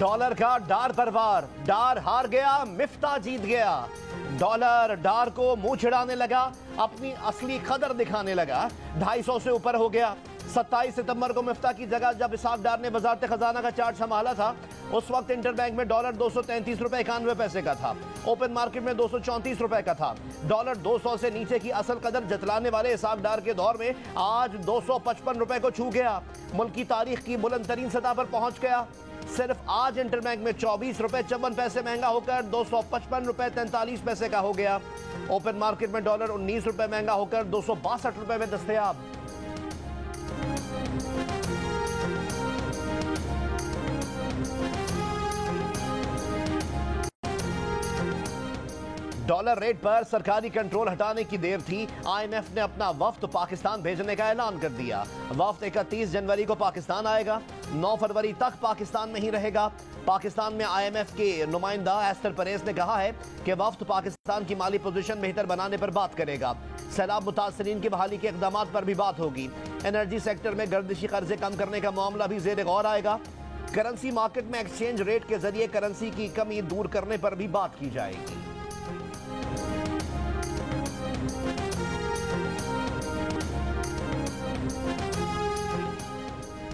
Dollar का डार पर वार, डार हार गया, मिफ्ता जीत गया। डॉलर डार को मुंह छिड़ाने लगा, अपनी असली कदर दिखाने लगा, 250 से ऊपर हो गया। 27 सितंबर को मिफ्ता की जगह जब इसाक डार ने वजारत खजाना का चार्ट संभाला था, उस वक्त इंटरबैंक में डॉलर 233 रुपए 91 पैसे का था। ओपन मार्केट में 234 रुपए का था। डॉलर 200 से नीचे की असल कदर जतलाने वाले इसाक डार के दौर में आज 255 रुपए को छू गया। मुल्क की तारीख की बुलंद तरीन सतह पर पहुंच गया। सिर्फ आज इंटरबैंक में 24 रुपए 54 पैसे महंगा होकर 255 रुपए 43 पैसे का हो गया। ओपन मार्केट में डॉलर 19 रुपए महंगा होकर 262 रुपए में दस्तयाब। डॉलर रेट पर सरकारी कंट्रोल हटाने की देर थी। आईएमएफ ने अपना वफ्द पाकिस्तान भेजने का ऐलान कर दिया। वफ्द 31 जनवरी को पाकिस्तान आएगा, 9 फरवरी तक पाकिस्तान में ही रहेगा। पाकिस्तान में आईएमएफ के नुमाइंदा एस्टर परेस ने कहा है कि वफ्द पाकिस्तान की माली पोजीशन बेहतर बनाने पर बात करेगा। सैलाब मुतासरीन की बहाली के इक़दामात पर भी बात होगी। एनर्जी सेक्टर में गर्दिशी कर्जे कम करने का मामला भी ज़ेर गौर आएगा। करेंसी मार्केट में एक्सचेंज रेट के जरिए करेंसी की कमी दूर करने पर भी बात की जाएगी।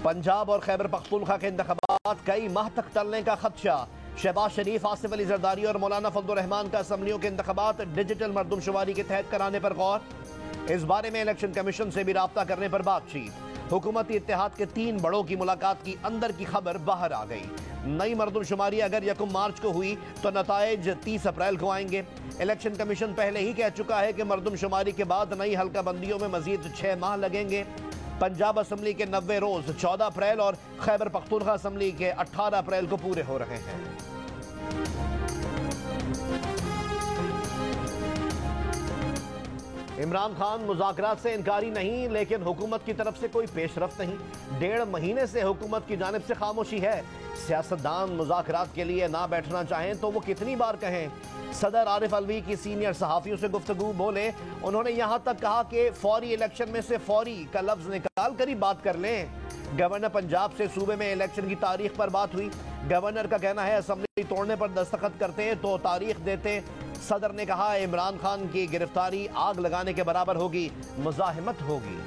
पंजाब और खैबर पख्तूनख्वा के इंतखाबात कई माह तक टलने का खदशा। शहबाज शरीफ, आसिफ अली जरदारी और मौलाना फजलुर रहमान का असम्बलियों के इंतखाबात डिजिटल मरदमशुमारी के तहत कराने पर गौर। इस बारे में इलेक्शन कमीशन से भी राब्ता करने पर बातचीत। हुकूमती इत्तेहाद के 3 बड़ों की मुलाकात की अंदर की खबर बाहर आ गई। नई मरदमशुमारी अगर 1 मार्च को हुई तो नताइज 30 अप्रैल को आएंगे। इलेक्शन कमीशन पहले ही कह चुका है कि मरदमशुमारी के बाद नई हल्का बंदियों में मजीद 6 माह लगेंगे। पंजाब असम्बली के 90 रोज 14 अप्रैल और खैबर पख्तूनख्वा असम्बली के 18 अप्रैल को पूरे हो रहे हैं। इमरान खान मुज़ाकरात से इनकारी नहीं, लेकिन हुकूमत की तरफ से कोई पेशरफ्त नहीं। 1.5 महीने से हुकूमत की जानिब से खामोशी है। सियासतदान मुज़ाकरात के लिए ना बैठना चाहें तो वो कितनी बार कहें। सदर आरिफ अलवी की सीनियर सहाफ़ियों से गुफ्तगू बोले। उन्होंने यहाँ तक कहा कि फौरी इलेक्शन में से फौरी का लफ्ज़ निकाल कर ही बात कर लें। गवर्नर पंजाब से सूबे में इलेक्शन की तारीख पर बात हुई। गवर्नर का कहना है असम्बली तोड़ने पर दस्तखत करते तो तारीख देते। सदर ने कहा इमरान खान की गिरफ्तारी आग लगाने के बराबर होगी, मुज़ाहिमत होगी।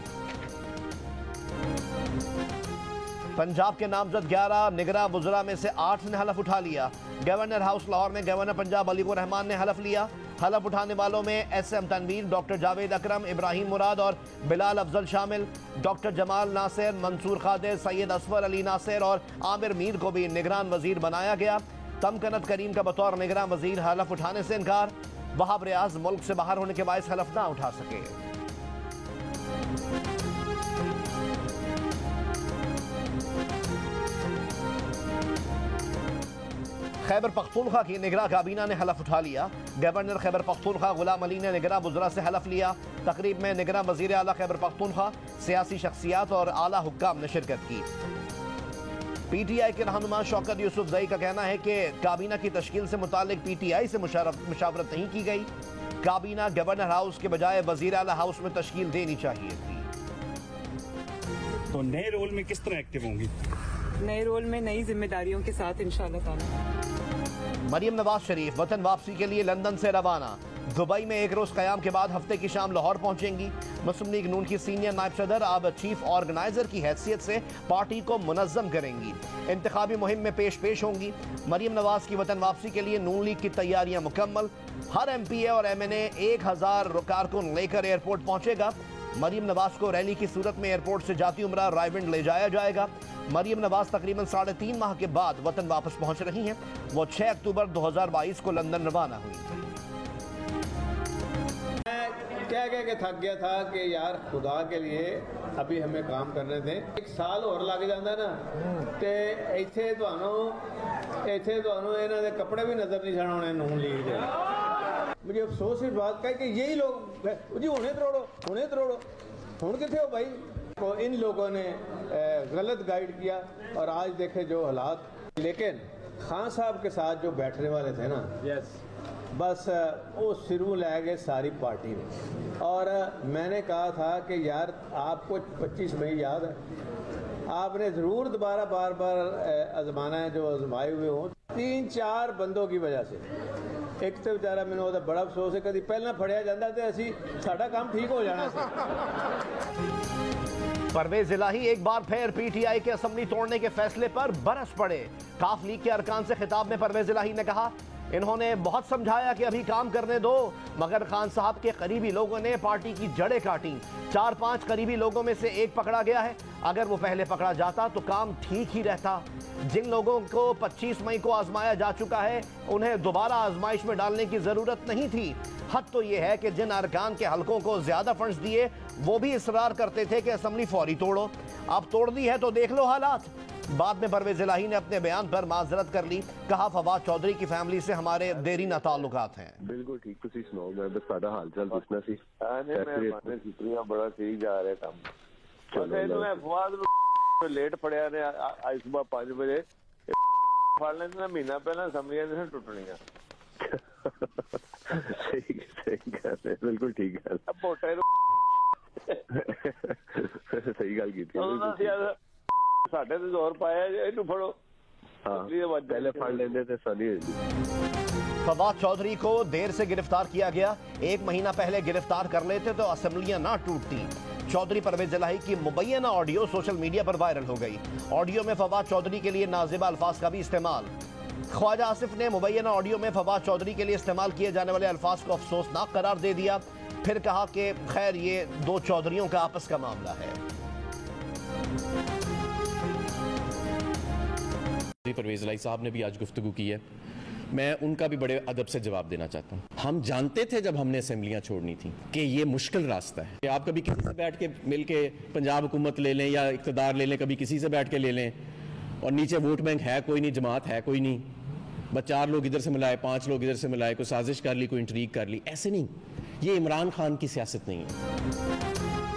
पंजाब के नामजद 11 निगरां वज़रा में से 8 ने हलफ उठा लिया। गवर्नर हाउस लाहौर में गवर्नर पंजाब अलीकुर रहमान ने हलफ लिया। हलफ उठाने वालों में SM तनवीर, डॉक्टर जावेद अकरम, इब्राहिम मुराद और बिलाल अफजल शामिल। डॉक्टर जमाल नासिर, मंसूर खादिर, सैयद असफर अली नासिर और आमिर मीर को भी निगरान वजीर बनाया गया। तमकनत करीम का बतौर निगरान वजीर हलफ उठाने से इनकार। वहाब रियाज मुल्क से बाहर होने के बायस हलफ ना उठा सके। खैबर पख्तूनख्वा की निगरां काबीना ने हलफ उठा लिया। गवर्नर खैबर पख्तूनख्वा गुलाम अली ने निगरां वज़रा से हलफ लिया। तकरीब में निगरां वज़ीर आला खैबर पख्तूनख्वा, सियासी शख्सियात और आला हुक्काम ने शिरकत की। PTI के रहनुमा शौकत यूसुफजई का कहना है कि काबीना की तश्कील से मुतालिक PTI से मुशावरत नहीं की गई। काबीना गवर्नर हाउस के बजाय वज़ीर आला हाउस में तश्कील देनी चाहिए थी। तो नए रोल में किस तरह एक्टिव होंगी? नए रोल में नई जिम्मेदारियों के साथ इंशाअल्लाह ताला। मरियम नवाज शरीफ वतन वापसी के लिए लंदन से रवाना। दुबई में 1 रोज कयाम के बाद हफ्ते की शाम लाहौर पहुंचेंगी। मुस्लिम लीग नून की सीनियर नायब सदर अब चीफ ऑर्गेनाइजर की हैसियत से पार्टी को मुनज़्ज़म करेंगी। इंतखाबी मुहिम में पेश होंगी। मरियम नवाज की वतन वापसी के लिए नून लीग की तैयारियां मुकम्मल। हर MPA और MNA 1000 कारकुन लेकर एयरपोर्ट पहुंचेगा। मरियम नवाज को रैली की सूरत में एयरपोर्ट से जाती उम्रा रायविंड ले जाया जाएगा। मरियम नवाज तकरीबन 3.5 माह के बाद वतन वापस पहुंच रही हैं। वो 6 अक्टूबर 2022 को लंदन रवाना हुई थी। मैं कह के थक गया था कि यार खुदा के लिए अभी हमें काम करने दें। 1 साल और लग जाता ना तो इत्थे इन्हों दे कपड़े भी नजर नहीं छाने नून लीग दे। मुझे अफसोस इस बात का कि यही लोग जी हुणे तरोड़ो हुण किथे हो भाई। को इन लोगों ने गलत गाइड किया और आज देखे जो हालात। लेकिन खान साहब के साथ जो बैठने वाले थे ना, बस वो सिरू ले गए सारी पार्टी में। और मैंने कहा था कि यार आपको 25 मई याद है, आपने ज़रूर दोबारा बार बार आजमाना है जो आजमाए हुए हों। 3-4 बंदों की वजह से एक तो बेचारा मैंने ਉਹਦਾ बड़ा अफसोस है कभी पहला फड़िया जाता तो असी साडा काम ठीक हो जाना सी। परवेज इलाही एक बार फिर पीटीआई के असेंबली तोड़ने के फैसले पर बरस पड़े। काफ लीग के अरकान से खिताब में परवेज इलाही ने कहा, इन्होंने बहुत समझाया कि अभी काम करने दो, मगर खान साहब के करीबी लोगों ने पार्टी की जड़ें काटी। 4-5 करीबी लोगों में से एक पकड़ा गया है। अगर वो पहले पकड़ा जाता तो काम ठीक ही रहता। जिन लोगों को 25 मई को आजमाया जा चुका है, उन्हें दोबारा आजमाइश में डालने की जरूरत नहीं थी। हद तो यह है कि जिन अरकान के हलकों को ज्यादा फंड्स दिए, वो भी इसरार करते थे कि असेंबली फौरी तोड़ो। अब तोड़ दी है तो देख लो हालात। बाद में परवेज इलाही ने अपने बयान पर माजरत कर ली। कहा, फवाद चौधरी की फैमिली से हमारे देरीना ताल्लुकात हैं। बिल्कुल ठीक, तुसी सुनाओ, मैं बस सादा हाल चाल पूछना सी। मैं छुट्टियां बड़ा सही जा रहे काम। चलो फवाद लेट पड़िया ने आज सुबह 5 बजे फड़ लेंदे ना, महीना पहला असैम्बलियां ने टुटणियां। सही गल है, बिल्कुल ठीक गल। वोटां सही गल कीती। साडे ते जोर पाया इनू फड़ो, पहले फड़ लेंदे ते सारी फवाद चौधरी को देर से गिरफ्तार किया गया। 1 महीना पहले गिरफ्तार कर लेते तो असेंबलियां ना टूटती। चौधरी परवेज इलाही की मुबैना ऑडियो सोशल मीडिया पर वायरल हो गई। ऑडियो में फवाद चौधरी के लिए नाजिबा अल्फाज का भी इस्तेमाल। ख्वाजा आसिफ ने मुबैना ऑडियो में फवाद चौधरी के लिए इस्तेमाल किए जाने वाले अल्फाज को अफसोसनाक करार दे दिया। फिर कहा कि खैर ये 2 चौधरियों का आपस का मामला है। परवेज इलाही साहब ने भी आज गुफ्तगू की है। मैं उनका भी बड़े अदब से जवाब देना चाहता हूँ। हम जानते थे जब हमने असेंबलियां छोड़नी थी कि ये मुश्किल रास्ता है कि आप कभी किसी से बैठ के मिल के पंजाब हुकूमत ले लें या इक़्तिदार ले लें, कभी किसी से बैठ के ले लें, और नीचे वोट बैंक है कोई नहीं, जमात है कोई नहीं, बस 4 लोग इधर से मिलाए, 5 लोग इधर से मिलाए, कोई साजिश कर ली, कोई इंट्रीग कर ली। ऐसे नहीं, ये इमरान खान की सियासत नहीं है।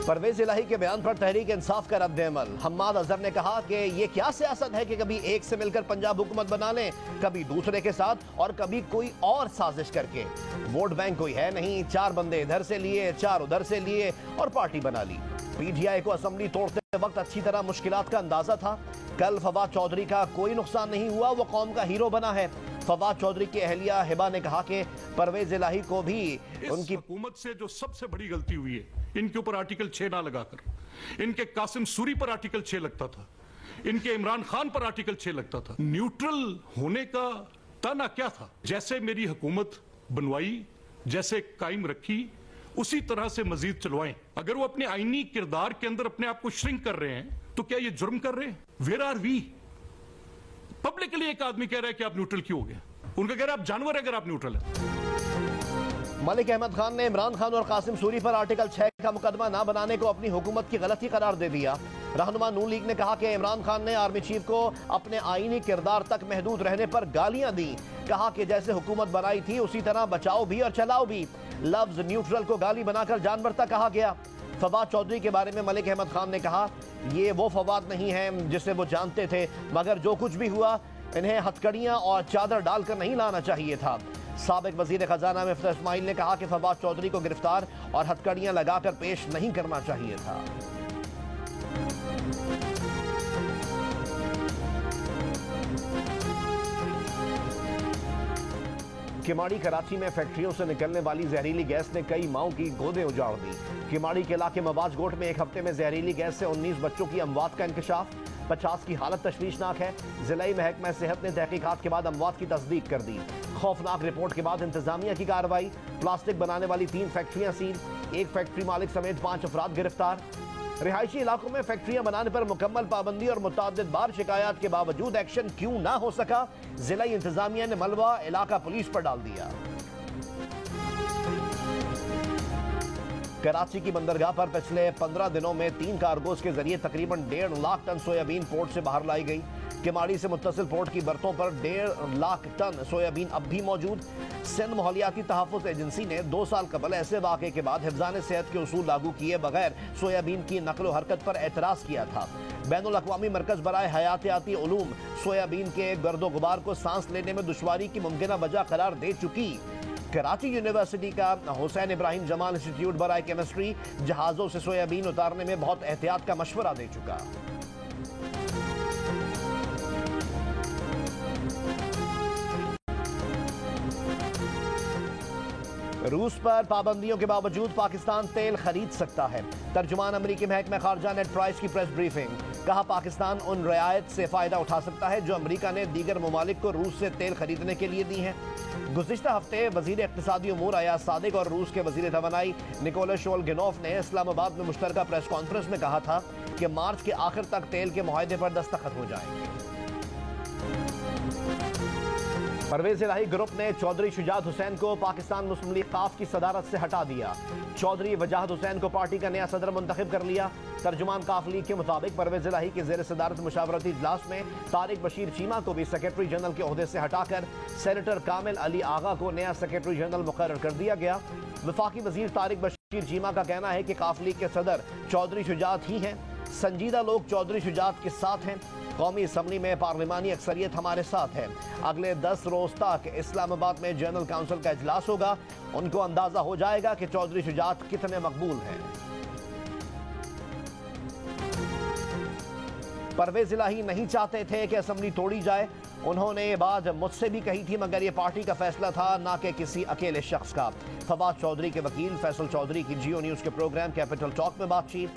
परवेज इलाही के बयान पर तहरीक इंसाफ का रद्द-ए-अमल। हम्माद अजहर ने कहा कि ये क्या सियासत है कि कभी एक से मिलकर पंजाब हुकूमत बना लें, कभी दूसरे के साथ, और कभी कोई और साजिश करके। वोट बैंक कोई है नहीं, 4 बंदे इधर से लिए, 4 उधर से लिए और पार्टी बना ली। पीटीआई को असेंबली तोड़ते वक्त अच्छी तरह मुश्किलात का अंदाजा था। कल फवाद चौधरी का कोई नुकसान नहीं हुआ, वो कौम का हीरो बना है। फवाद चौधरी की अहलिया हिबा ने कहा कि परवेज इलाही को भी उनकी हुकूमत से जो सबसे बड़ी गलती हुई है, इनके ऊपर आर्टिकल 6 ना लगाकर, इनके कासिम सूरी पर आर्टिकल 6 लगता था, इनके इमरान खान पर आर्टिकल 6 लगता था। न्यूट्रल होने का ताना क्या था? जैसे मेरी हुकूमत बनवाई, जैसे कायम रखी, उसी तरह से मजीद चलवाएं। अगर वो अपने आईनी किरदार के अंदर अपने आप को श्रिंक कर रहे हैं तो क्या ये जुर्म कर रहे हैं? Where are we? पब्लिकली एक आदमी कह रहा है कि आप न्यूट्रल क्यों हो गए, उनका कह रहा है आप जानवर है अगर आप न्यूट्रल है। मलिक अहमद खान ने इमरान खान और कासिम सूरी पर आर्टिकल 6 का मुकदमा ना बनाने को अपनी हुकूमत की गलती करार दे दिया। रहनुमा नून लीग ने कहा कि इमरान खान ने आर्मी चीफ को अपने आईनी किरदार तक महदूद रहने पर गालियां दी। कहा कि जैसे हुकूमत बनाई थी उसी तरह बचाओ भी और चलाओ भी। लफ्ज न्यूट्रल को गाली बनाकर जानवर तक कहा गया। फवाद चौधरी के बारे में मलिक अहमद खान ने कहा, ये वो फवाद नहीं है जिसे वो जानते थे, मगर जो कुछ भी हुआ इन्हें हथकड़ियां और चादर डालकर नहीं लाना चाहिए था। साबिक वजीर खजाना मिफ्ताह इस्माइल ने कहा कि फवाद चौधरी को गिरफ्तार और हथकड़ियां लगाकर पेश नहीं करना चाहिए था। किमाड़ी कराची में फैक्ट्रियों से निकलने वाली जहरीली गैस ने कई माओं की गोदें उजाड़ दी। किमाड़ी के इलाके मवाजगोट में एक हफ्ते में जहरीली गैस से 19 बच्चों की अमवात का इंकशाफ। 50 की हालत तशवीशनाक है। जिला महकमा सेहत ने तहकीकात के बाद अमवात की तस्दीक कर दी। खौफनाक रिपोर्ट के बाद इंतजामिया की कार्रवाई। प्लास्टिक बनाने वाली 3 फैक्ट्रियां सील, एक फैक्ट्री मालिक समेत 5 अफराद गिरफ्तार। रिहायशी इलाकों में फैक्ट्रियां बनाने पर मुकम्मल पाबंदी और मुतअद्दिद बार शिकायत के बावजूद एक्शन क्यों ना हो सका? जिला इंतजामिया ने मलबा इलाका पुलिस पर डाल दिया। कराची की बंदरगाह पर पिछले 15 दिनों में 3 कार्गोज के जरिए तकरीबन 1.5 लाख टन सोयाबीन पोर्ट से बाहर लाई गई। किमाड़ी से मुत्तसिल पोर्ट की बर्तों पर 1.5 लाख टन सोयाबीन अब भी मौजूद। सिंध माहौलियाती तहफ़्फ़ुज़ एजेंसी ने 2 साल कबल ऐसे वाक़े के बाद हिफ़्ज़ान सेहत के उसूल लागू किए बगैर सोयाबीन की नकलो हरकत पर एतराज़ किया था। बैनुल अक़वामी मरकज़ बराए हयातियाती उलूम सोयाबीन के गर्दो गुबार को सांस लेने में दुश्वारी की मुमकिना वजह करार दे चुकी। कराची यूनिवर्सिटी का हुसैन इब्राहिम जमाल इंस्टीट्यूट बराए केमिस्ट्री जहाज़ों से सोयाबीन उतारने में बहुत एहतियात का मशवरा दे चुका। रूस पर पाबंदियों के बावजूद पाकिस्तान तेल खरीद सकता है। तर्जुमान अमरीकी महकमा खारजा नेट प्राइस की प्रेस ब्रीफिंग। कहा पाकिस्तान उन रियायत से फायदा उठा सकता है जो अमरीका ने दीगर ममालिक को रूस से तेल खरीदने के लिए दी है। गुज़िश्ता हफ्ते वजीर इक़्तिसादी उमूर अयाज सादिक और रूस के वजीर तवानाई निकोलस शोलगिनोफ ने इस्लामाबाद में मुश्तरका प्रेस कॉन्फ्रेंस में कहा था कि मार्च के आखिर तक तेल के मुआहदे पर दस्तखत हो जाएंगे। परवेज इलाही ग्रुप ने चौधरी शुजात हुसैन को पाकिस्तान मुस्लिम लीग काफ की सदारत से हटा दिया। चौधरी वजाहत हुसैन को पार्टी का नया सदर मुंतखब कर लिया। तर्जुमान काफ लीग के मुताबिक परवेज इलाही के जेर सदारत मुशावरती इजलास में तारिक बशीर चीमा को भी सेक्रेटरी जनरल के ओहदे से हटाकर सेनेटर कामिल अली आगा को नया सेक्रेटरी जनरल मुकर्रर कर दिया गया। वफाकी वजीर तारिक बशीर चीमा का कहना है कि काफ लीग के सदर चौधरी शुजात ही हैं। संजीदा लोग चौधरी शुजात के साथ हैं। कौमी असम्बली में पार्लिमानी अक्सरियत हमारे साथ है। अगले 10 रोज तक इस्लामाबाद में जनरल काउंसिल का इजलास होगा। उनको अंदाजा हो जाएगा कि चौधरी शुजात कितने मकबूल हैं। परवेज इलाही नहीं चाहते थे कि असम्बली तोड़ी जाए। उन्होंने ये बात मुझसे भी कही थी, मगर ये पार्टी का फैसला था, ना कि किसी अकेले शख्स का। फवाद चौधरी के वकील फैसल चौधरी की जियो न्यूज के प्रोग्राम कैपिटल टॉक में बातचीत।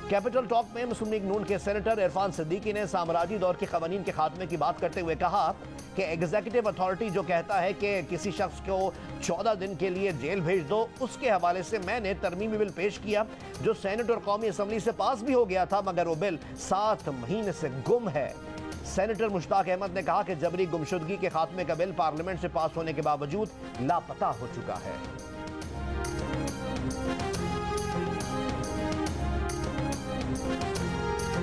कैपिटल टॉक में मुस्लिम लीग नून के सेनेटर इरफान सिद्दीकी ने साम्राज्यी दौर के कवानीन के खात्मे की बात करते हुए कहा कि एग्जीक्यूटिव अथॉरिटी जो कहता है कि किसी शख्स को 14 दिन के लिए जेल भेज दो, उसके हवाले से मैंने तरमीमी बिल पेश किया जो सेनेट और कौमी असम्बली से पास भी हो गया था, मगर वो बिल 7 महीने से गुम है। सेनेटर मुश्ताक अहमद ने कहा कि जबरी गुमशुदगी के खात्मे का बिल पार्लियामेंट से पास होने के बावजूद लापता हो चुका है।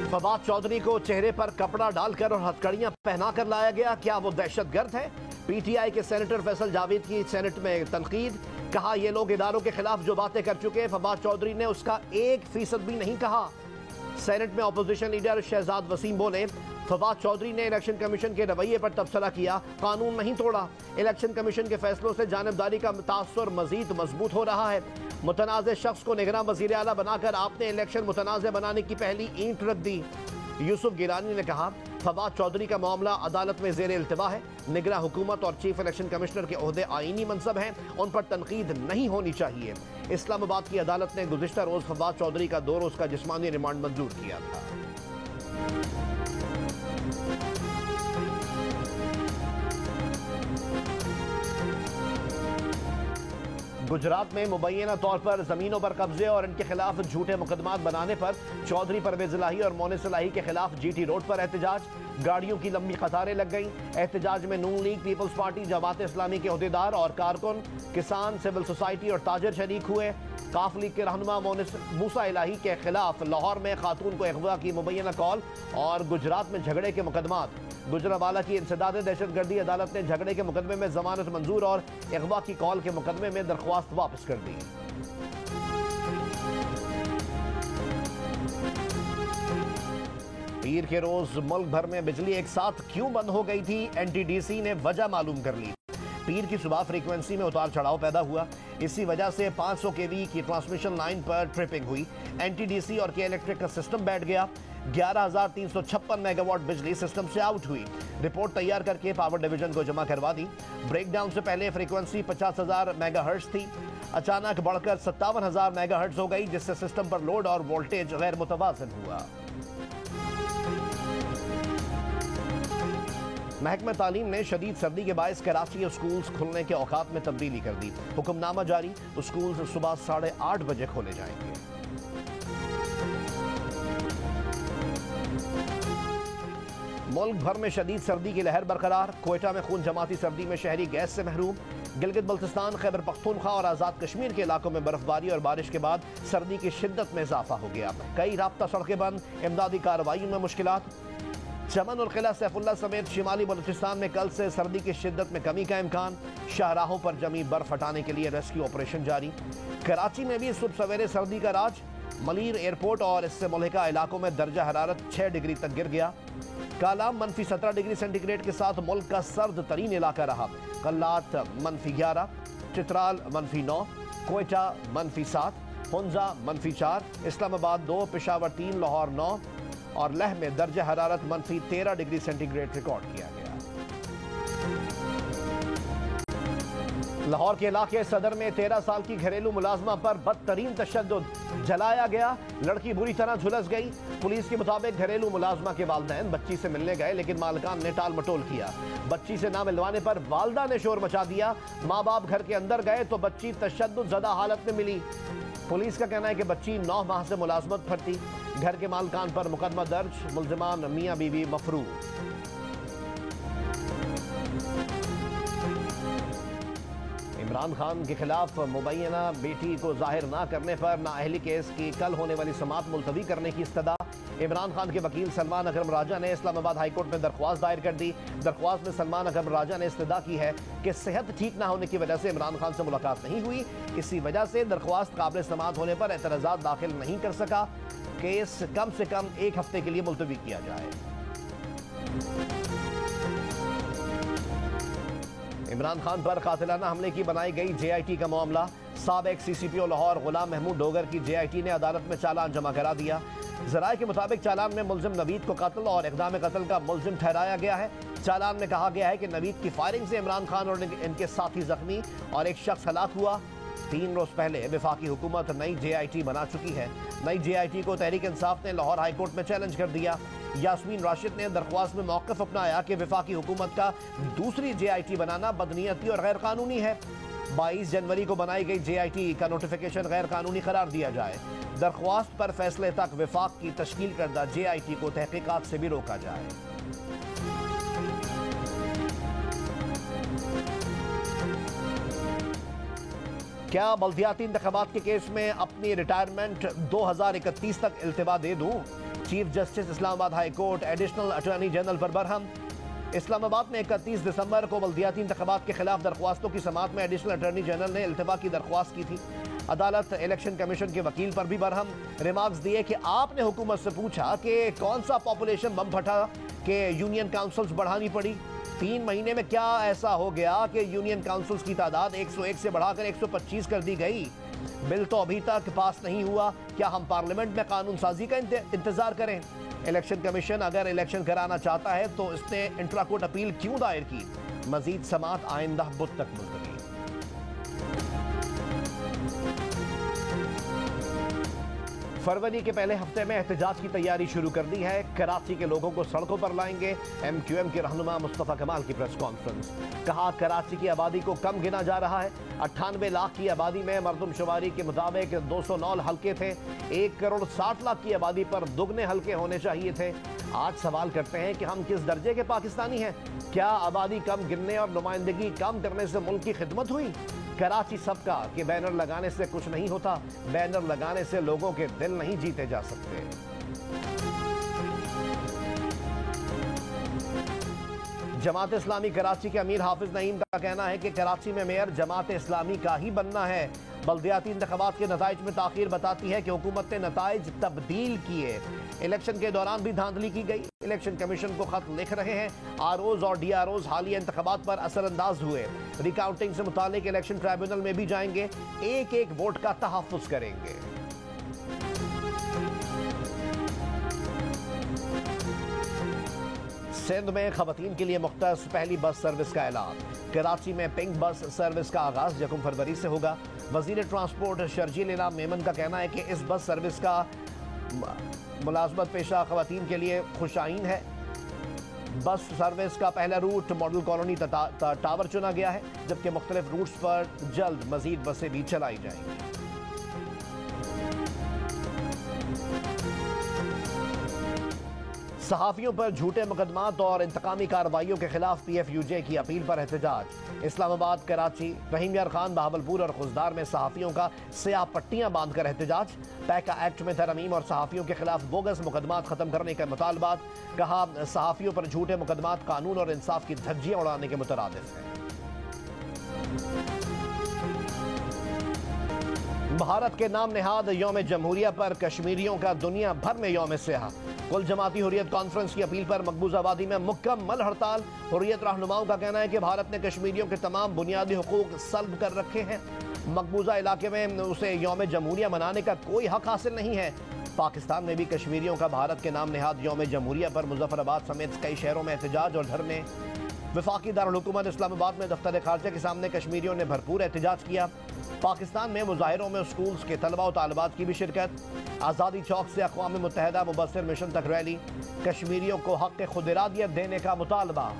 फवाद चौधरी को चेहरे पर कपड़ा डालकर और हथकड़ियां पहनाकर लाया गया, क्या वो दहशतगर्द है? पीटीआई के सेनेटर फैसल जावेद की सेनेट में तनकीद। कहा ये लोग इदारों के खिलाफ जो बातें कर चुके हैं, फवाद चौधरी ने उसका 1% भी नहीं कहा। सेनेट में अपोजिशन लीडर शहजाद वसीम बोले, फवाद चौधरी ने इलेक्शन कमीशन के रवैये पर तबसरा किया, कानून नहीं तोड़ा। इलेक्शन कमीशन के फैसलों से जानिबदारी का तासुर मजीद मजबूत हो रहा है। मुतनाज़ शख्स को निगरान वज़ीर आला बनाकर आपने इलेक्शन मुतनाज़ बनाने की पहली ईंट रख दी। यूसुफ गिलानी ने कहा फवाद चौधरी का मामला अदालत में जेर इल्तिवा है। निगरान हुकूमत और चीफ इलेक्शन कमिश्नर के ओहदे आईनी मनसब हैं, उन पर तनकीद नहीं होनी चाहिए। इस्लामाबाद की अदालत ने गुज़िश्ता रोज फवाद चौधरी का 2 रोज का जिस्मानी रिमांड मंजूर किया था। गुजरात में मुबैना तौर पर जमीनों पर कब्जे और इनके खिलाफ झूठे मुकदमात बनाने पर चौधरी परवेज इलाही और मोनिस इलाही के खिलाफ जीटी रोड पर एहतजाज। गाड़ियों की लंबी कतारें लग गईं। एहतजाज में नून league, peoples party, Jamaat Islami के ओहदेदार और कारकुन, किसान, सिविल सोसाइटी और ताजर शरीक हुए। काफ लीग के रहनुमा मोनिस मूसा इलाही के खिलाफ लाहौर में खातून को अगवा की मुबैना कॉल और गुजरात में झगड़े के मुकदमात। गुजरावाला की इंसदाद दहशतगर्दी अदालत ने झगड़े के मुकदमे में जमानत मंजूर और अगवा की कॉल के मुकदमे में दरख्वास्त वापस कर दी। पीर के रोज मुल्क भर में बिजली एक साथ क्यों बंद हो गई थी, एनटीडीसी ने वजह मालूम कर ली। पीर की सुबह फ्रीक्वेंसी में उतार चढ़ाव पैदा हुआ। इसी वजह से 500 केवी की ट्रांसमिशन लाइन पर ट्रिपिंग हुई। एनटीडीसी और के इलेक्ट्रिक का सिस्टम बैठ गया। 11,356 मेगावाट बिजली सिस्टम से आउट हुई। रिपोर्ट तैयार करके पावर डिवीजन को जमा करवा दी। ब्रेकडाउन से पहले फ्रीक्वेंसी 50,000 मेगाहर्ट्ज थी, अचानक बढ़कर 57,000 मेगाहर्ट्ज हो गई, जिससे सिस्टम पर लोड और वोल्टेज गैर मुतवाज़िन हुआ। महकमा तालीम ने शदीद सर्दी के बायस कराची स्कूल्स खुलने के औकात में तब्दीली कर दी। हुक्मनामा जारी, स्कूल्स सुबह 8:30 बजे खोले जाएंगे। मुल्क भर में शदीद सर्दी की लहर बरकरार। कोयटा में खून जमाती सर्दी में शहरी गैस से महरूम। गिलगित बल्तिस्तान, खैबर पख्तूनख्वा और आज़ाद कश्मीर के इलाकों में बर्फबारी और बारिश के बाद सर्दी की शिद्दत में इजाफा हो गया। कई राब्ता सड़कें बंद, इमदादी कार्रवाइयों में मुश्किलात। चमन और किला सैफुल्ला समेत शिमाली बलूचिस्तान में कल से सर्दी की शिद्दत में कमी का इम्कान। शाहराहों पर जमी बर्फ हटाने के लिए रेस्क्यू ऑपरेशन जारी। कराची में भी सुबह सवेरे सर्दी का राज। मलीर एयरपोर्ट और इससे मुल्हिका इलाकों में दर्जा हरारत 6 डिग्री तक गिर गया। कालाम -17 डिग्री सेंटीग्रेड के साथ मुल्क का सर्द तरीन इलाका रहा। कल्लात -11, चित्राल -9, कोयटा -7, हुंजा -4, इस्लामाबाद 2, पेशावर 3, लाहौर 9 और लह में दर्जा हरारत -13 डिग्री सेंटीग्रेड रिकॉर्ड किया गया। लाहौर के इलाके सदर में 13 साल की घरेलू मुलाजमा पर बदतरीन तशद्दुद, जलाया गया, लड़की बुरी तरह झुलस गई। पुलिस के मुताबिक घरेलू मुलाजमा के वालिदैन बच्ची से मिलने गए, लेकिन मालिकान ने टाल मटोल किया। बच्ची से ना मिलवाने पर वालदा ने शोर मचा दिया। माँ बाप घर के अंदर गए तो बच्ची तशद्दुद ज़दा हालत में मिली। पुलिस का कहना है कि बच्ची 9 माह से मुलाजमत पर थी। घर के मालिकान पर मुकदमा दर्ज, मुल्जिमान मियाँ बीवी मफरू। इमरान खान के खिलाफ मुबैना बेटी को जाहिर ना करने पर नाअहली केस की कल होने वाली समाअत मुलतवी करने की इस्तदा। इमरान खान के वकील सलमान अकरम राजा ने इस्लामाबाद हाई कोर्ट में दरख्वास्त दायर कर दी। दरख्वास्त में सलमान अकरम राजा ने इस्तदा की है कि सेहत ठीक ना होने की वजह से इमरान खान से मुलाकात नहीं हुई। इसी वजह से दरख्वास्त काबिल समाअत होने पर एतराज़ात दाखिल नहीं कर सका। केस कम से कम 1 हफ्ते के लिए मुलतवी किया जाए। इमरान खान पर कातिलाना हमले की बनाई गई JIT का मामला। साबिक CCPO लाहौर गुलाम महमूद डोगर की JIT ने अदालत में चालान जमा करा दिया। ज़राए के मुताबिक चालान में मुल्जिम नवीद को कत्ल और इक़दाम कत्ल का मुल्जिम ठहराया गया है। चालान में कहा गया है कि नवीद की फायरिंग से इमरान खान और इनके साथी जख्मी और एक शख्स हलाक हुआ। 3 रोज पहले वफाकी हुकूमत नई JIT बना चुकी है। नई JIT को तहरीक इंसाफ ने लाहौर हाई कोर्ट में चैलेंज कर दिया। यास्मीन राशिद ने दरख्वास्त में मौक़िफ़ अपनाया कि वफाकी हुकूमत का दूसरी JIT बनाना बदनीयती और गैर कानूनी है। 22 जनवरी को बनाई गई JIT का नोटिफिकेशन गैर कानूनी करार दिया जाए। दरख्वास्त पर फैसले तक वफाक की तश्कील करदा JIT को तहकीकात से भी रोका जाए। क्या बल्दियाती इंतखाबात के केस में अपनी रिटायरमेंट 2031 तक इल्तिवा दे दूं? Chief justice Islamabad high court additional attorney general पर बरहम। इस्लामाबाद में 31 दिसंबर को बल्दियाती इंतखाबात के खिलाफ दरख्वास्तों की समाअत में एडिशनल अटॉर्नी जनरल ने इल्तिवा की दरख्वास्त की थी। अदालत इलेक्शन कमीशन के वकील पर भी बरहम। रिमार्क्स दिए कि आपने हुकूमत से पूछा कि कौन सा पॉपुलेशन बम फटा कि यूनियन काउंसिल्स बढ़ानी पड़ी। 3 महीने में क्या ऐसा हो गया कि यूनियन काउंसिल्स की तादाद 101 से बढ़ाकर 125 कर दी गई? बिल तो अभी तक पास नहीं हुआ। क्या हम पार्लियामेंट में कानून साजी का इंतजार करें? इलेक्शन कमीशन अगर इलेक्शन कराना चाहता है तो इसने इंट्रा कोर्ट अपील क्यों दायर की? मजीद समाअत आइंदा बुध तक मुलतवी। फरवरी के पहले हफ्ते में एहतजाज की तैयारी शुरू कर दी है। कराची के लोगों को सड़कों पर लाएंगे। MQM के रहनुमा मुस्तफ़ा कमाल की प्रेस कॉन्फ्रेंस। कहा कराची की आबादी को कम गिना जा रहा है। 98 लाख की आबादी में मरदमशुमारी के मुताबिक 209 हल्के थे। 1 करोड़ 60 लाख की आबादी पर दुगने हल्के होने चाहिए थे। आज सवाल करते हैं कि हम किस दर्जे के पाकिस्तानी हैं? क्या आबादी कम गिनने और नुमाइंदगी कम करने से मुल्क की खिदमत हुई? कराची सबका कि बैनर लगाने से कुछ नहीं होता। बैनर लगाने से लोगों के दिल नहीं जीते जा सकते। जमात इस्लामी कराची के अमीर हाफिज नईम का कहना है कि कराची में मेयर जमात इस्लामी का ही बनना है। बल्दियाती इंतखाबात के नताइज में ताखीर बताती है कि हुकूमत ने नताइज तब्दील किए। इलेक्शन के दौरान भी धांधली की गई। इलेक्शन कमीशन को खत लिख रहे हैं। ROs और DROs हालिया इंतखाबात पर असरअंदाज हुए। रिकाउंटिंग से मुतालिक इलेक्शन ट्राइब्यूनल में भी जाएंगे। एक वोट का तहफ़्फ़ुज़ करेंगे। सिंध में खवातीन के लिए मुख्तस पहली बस सर्विस का ऐलान। कराची में पिंक बस सर्विस का आगाज 1 फरवरी से होगा। वजीर ट्रांसपोर्ट शर्जील इनाम मेमन का कहना है कि इस बस सर्विस का मुलाजमत पेशा खवातीन के लिए खुशाइन है। बस सर्विस का पहला रूट मॉडल कॉलोनी टावर चुना गया है, जबकि मुख्तलिफ रूट्स पर जल्द मजीद बसें भी चलाई जाएंगी। सहाफ़ियों पर झूठे मुकदमात और इंतकामी कार्रवाइयों के खिलाफ PFUJ की अपील पर एहतजाज। इस्लामाबाद, कराची, रहीम यार खान, बहावलपुर और खुजदार में सहाफ़ियों का स्याह पट्टियां बांधकर एहतजाज। पैका एक्ट में तरमीम और सहाफ़ियों के खिलाफ बोगस मुकदमात खत्म करने का मुतालबात। कहा सहाफ़ियों पर झूठे मुकदमात कानून और इंसाफ की धज्जियां उड़ाने के मुतरादिफ हैं। भारत के नाम नेहाद यौम जमहूरिया पर कश्मीरियों का दुनिया भर में यौम स्याह। कुल जमाती हुर्रियत कॉन्फ्रेंस की अपील पर मकबूज आबादी में मुकम्मल हड़ताल। हुर्रियत रहनुमाओं का कहना है कि भारत ने कश्मीरियों के तमाम बुनियादी हुकूक सल्ब कर रखे हैं। मकबूजा इलाके में उसे यौम जमहूरिया मनाने का कोई हक हासिल नहीं है। पाकिस्तान में भी कश्मीरियों का भारत के नाम नेहाद यौम जमहूरिया पर मुजफ्फराबाद समेत कई शहरों में एहतजाज और धरने। वफाकी दारुल हुकूमत इस्लामाबाद में दफ्तर खारजा के सामने कश्मीरियों ने भरपूर एहतजाज किया। पाकिस्तान में मुजाहिरों में स्कूल्स के तलबा और तालिबात की भी शिरकत। आज़ादी चौक से अक़वाम मुत्तहिदा मुबस्सिर मिशन तक रैली। कश्मीरियों को हक़ खुद इरादियत देने का मुतालबा।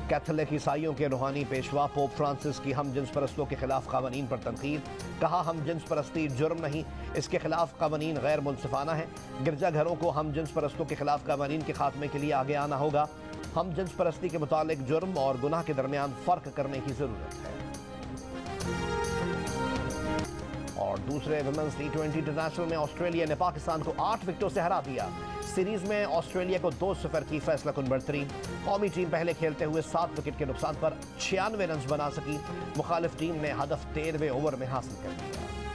कैथोलिक ईसाइयों के रूहानी पेशवा पोप फ्रांसिस की हम जिन्स परस्तों के खिलाफ कानून पर तनकीद। कहा हम जिन्स परस्ती जुर्म नहीं, इसके खिलाफ कानून गैर मुनसिफाना है। गिरजाघरों को हम जिन्स परस्तों के खिलाफ कानून के खात्मे के लिए आगे आना होगा। हम जिन्स परस्ती के मुतालिक जुर्म और गुनाह के दरमियान फ़र्क करने की ज़रूरत है। और दूसरे वुमेन्स T20 इंटरनेशनल में ऑस्ट्रेलिया ने पाकिस्तान को 8 विकेटों से हरा दिया। सीरीज में ऑस्ट्रेलिया को 2-0 की फैसलाकुन बढ़तरी। कौमी टीम पहले खेलते हुए 7 विकेट के नुकसान पर 96 रन बना सकी। मुखालिफ टीम ने हदफ 13वें ओवर में हासिल कर लिया।